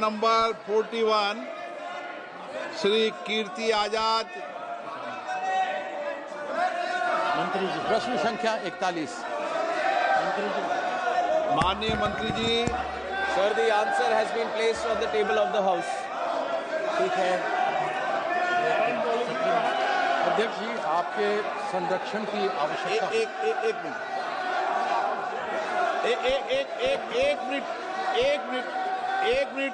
Number 41 Shri Kirti Azad. मंत्री जी, प्रश्न संख्या 41। मंत्री जी, माननीय मंत्री जी। Sir, the answer has been placed on the table of the House. ठीक है। अध्यक्ष जी, आपके संरक्षण की आवश्यकता। एक मिनट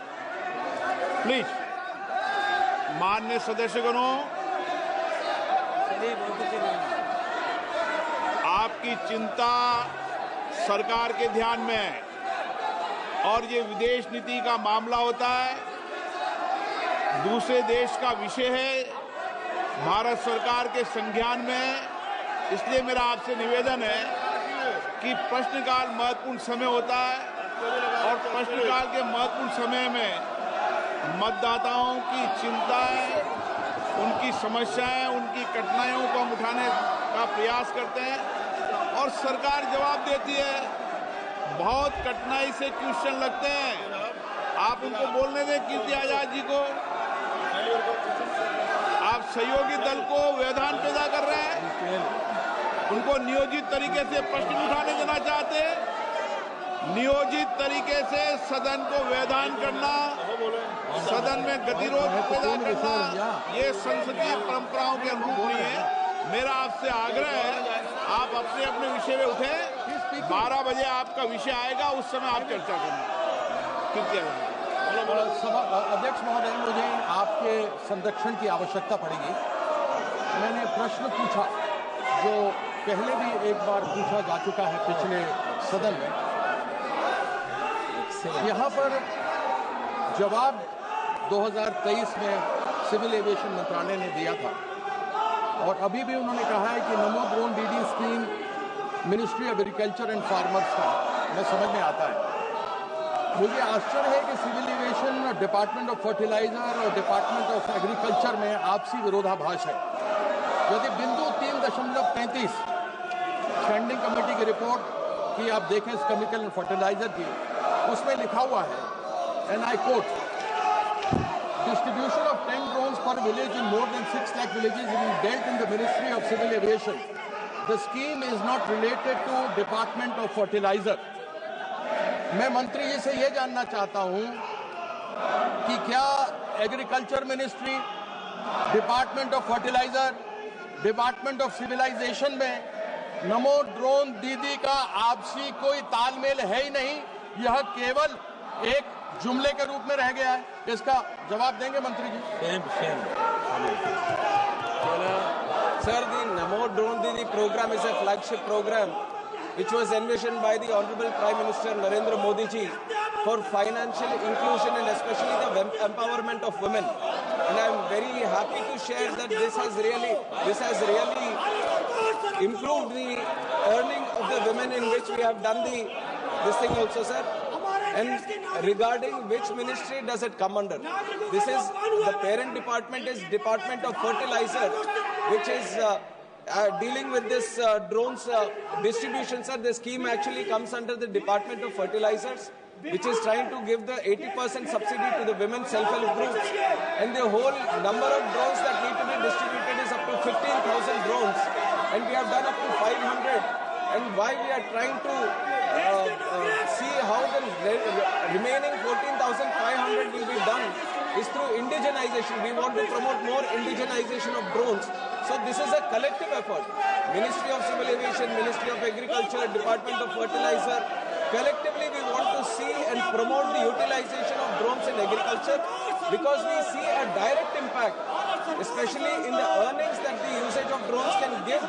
प्लीज। माननीय सदस्यगणों, आपकी चिंता सरकार के ध्यान में है और ये विदेश नीति का मामला होता है, दूसरे देश का विषय है, भारत सरकार के संज्ञान में। इसलिए मेरा आपसे निवेदन है कि प्रश्नकाल महत्वपूर्ण समय होता है और प्रश्नकाल के महत्वपूर्ण समय में मतदाताओं की चिंताएं, उनकी समस्याएं, उनकी कठिनाइयों को हम उठाने का प्रयास करते हैं और सरकार जवाब देती है। बहुत कठिनाई से क्वेश्चन लगते हैं, आप उनको बोलने दें कीर्ति आजाद जी को। आप सहयोगी दल को व्यवधान पैदा कर रहे हैं, उनको नियोजित तरीके से प्रश्न उठाने देना चाहते हैं। नियोजित तरीके से सदन को व्यवधान करना, सदन में गतिरोध पैदा करना, ये संसदीय परंपराओं के अनुरूप नहीं है। मेरा आपसे आग्रह है, आप अपने अपने विषय में उठे। 12 बजे आपका विषय आएगा, उस समय आप चर्चा करना। अध्यक्ष महोदय, मुझे आपके संरक्षण की आवश्यकता पड़ेगी। मैंने प्रश्न पूछा जो पहले भी एक बार पूछा जा चुका है पिछले सदन में। यहाँ पर जवाब 2023 में सिविल एविएशन मंत्रालय ने दिया था और अभी भी उन्होंने कहा है कि नमो drone DD scheme ministry of agriculture and farmers का मैं समझ में आता है। मुझे आश्चर्य है कि civil aviation, department of fertilizer और डिपार्टमेंट ऑफ एग्रीकल्चर में आपसी विरोधाभास है। यदि बिंदु 3.35 स्टैंडिंग कमेटी की रिपोर्ट की आप देखें केमिकल एंड फर्टिलाइजर की, उसमें लिखा हुआ है, and I quote, distribution of 10 drones per village in more than 6 lakh villages is dealt in the Ministry of Civil Aviation. The scheme is not related to Department of Fertilizer. मैं मंत्री जी से यह जानना चाहता हूं कि क्या agriculture ministry, department of fertilizer, department of civilization में नमो ड्रोन दीदी का आपसी कोई तालमेल है ही नहीं, यह केवल एक जुमले के रूप में रह गया है? इसका जवाब देंगे मंत्री जी? Sir, the Namo Drone Didi program is a flagship program which was envisioned by the Honorable Prime Minister Narendra Modi ji for financial inclusion and especially the empowerment of women. And I am very happy to share that this has really improved the earning of the women, in which we have done this thing also, sir. And regarding which ministry does it come under? This is the parent department is Department of Fertilizer, which is dealing with this drones distribution, sir. The scheme actually comes under the Department of Fertilizers, which is trying to give the 80% subsidy to the women self-help groups. And the whole number of drones that need to be distributed is up to 15,000 drones. And we have done up to 500. And why we are trying to see how the remaining 14,500 will be done is through indigenization. We want to promote more indigenization of drones. So this is a collective effort. Ministry of Civil Aviation, Ministry of Agriculture, Department of Fertilizer. Collectively we want to see and promote the utilization of drones in agriculture, because we see a direct impact, especially in the earnings that the usage of drones can give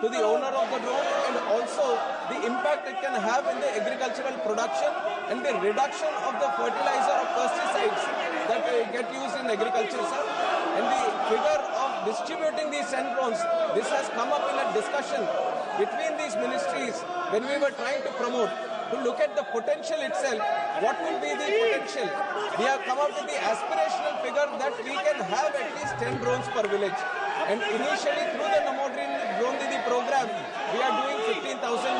to the owner of the drone, and also the impact it can have in the agricultural production and the reduction of the fertilizer or pesticides that get used in agriculture, sir. And the figure of distributing these 10 drones, this has come up in a discussion between these ministries when we were trying to promote, to look at the potential itself. What will be the potential? We have come up with the aspirational figure that we can have at least 10 drones per village. And initially through the Namo Drone Didi program, we are doing 15,000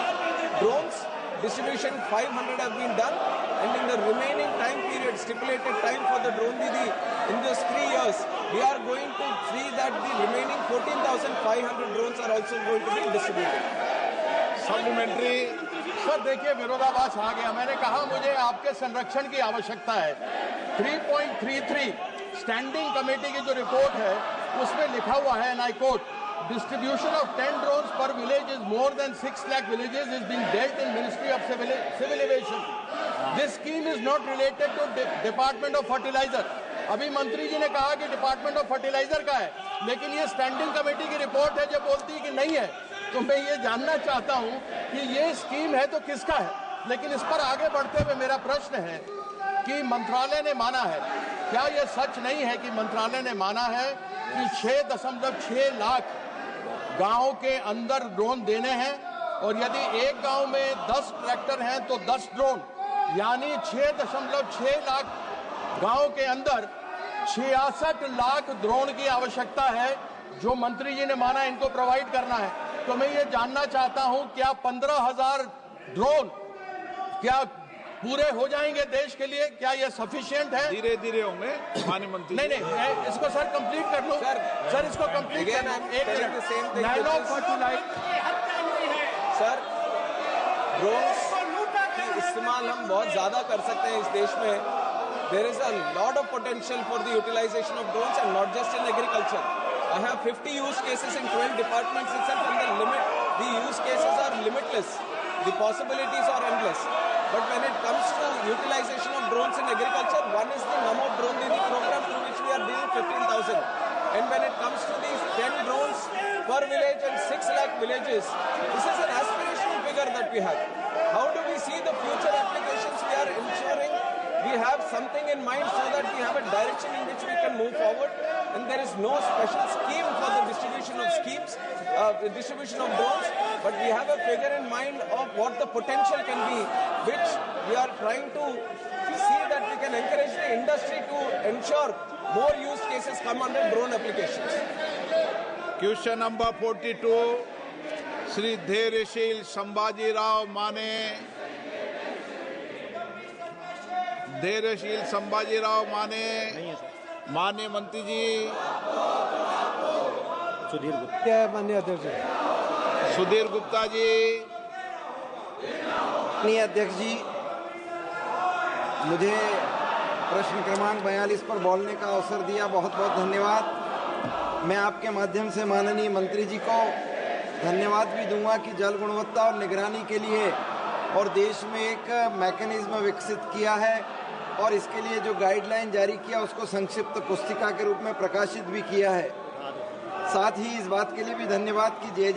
drones. distribution 500 have been done, and in the remaining time period, stipulated time for the drone Didi, in those 3 years, we are going to see that the remaining 14,500 drones are also going to be distributed. Supplementary. Sir देखिए, विरोधाभास आ गया। मैंने कहा मुझे आपके संरक्षण की आवश्यकता है। 3.33 स्टैंडिंग कमेटी की जो रिपोर्ट है उसमें लिखा हुआ है, and I quote, distribution of 10 drones per village is more than 6 lakh villages is being dealt in Ministry of Civil Aviation. This scheme is not related to Department of Fertilizer. अभी मंत्री जी ने कहा कि डिपार्टमेंट ऑफ फर्टिलाइजर का है, लेकिन ये standing committee की रिपोर्ट है जो बोलती है कि नहीं है। तो मैं ये जानना चाहता हूं कि ये स्कीम है तो किसका है। लेकिन इस पर आगे बढ़ते हुए मेरा प्रश्न है कि मंत्रालय ने माना है, क्या यह सच नहीं है कि मंत्रालय ने माना है कि 6.6 लाख गांव के अंदर ड्रोन देने हैं, और यदि एक गांव में 10 ट्रैक्टर हैं तो 10 ड्रोन, यानी 6.6 लाख गांव के अंदर 66 लाख ड्रोन की आवश्यकता है, जो मंत्री जी ने माना इनको प्रोवाइड करना है। तो मैं ये जानना चाहता हूं, क्या 15,000 ड्रोन क्या पूरे हो जाएंगे देश के लिए? क्या ये सफिशिएंट है? धीरे धीरे होंगे माननीय मंत्री। नहीं, मैं इसको सर कंप्लीट कर लूं। सर इसको कंप्लीट करना है। एक minute. Nano fertilizer sir, drones की इस्तेमाल हम बहुत ज्यादा कर सकते हैं इस देश में। There is a lot of potential for the utilization of drones, and not just in agriculture. I have 50 use cases in 12 departments itself, and the use cases are limitless. The possibilities are endless. But when it comes to utilization of drones in agriculture, one is the Namo Drone Didi program, through which we are doing 15,000. And when it comes to these 10 drones per village and 6 lakh villages, this is an aspirational figure that we have. How do we see the future applications? We are ensuring we have something in mind so that we have a direction in which we can move forward, and there is no special scheme for the distribution of drones, but we have a figure in mind of what the potential can be, which we are trying to see that we can encourage the industry to ensure more use cases come under drone applications. Question number 42 Shri Dhairyasheel Sambhajirao Mane. Dhairyasheel Sambhajirao माने। माननीय मंत्री जी। सुधीर गुप्ता। माननीय अध्यक्ष। सुधीर गुप्ता जी। माननीय अध्यक्ष जी, मुझे प्रश्न क्रमांक 42 पर बोलने का अवसर दिया, बहुत बहुत धन्यवाद। मैं आपके माध्यम से माननीय मंत्री जी को धन्यवाद भी दूंगा कि जल गुणवत्ता और निगरानी के लिए और देश में एक मैकेनिज्म विकसित किया है, और इसके लिए जो गाइडलाइन जारी किया उसको संक्षिप्त पुस्तिका के रूप में प्रकाशित भी किया है। साथ ही इस बात के लिए भी धन्यवाद कि जे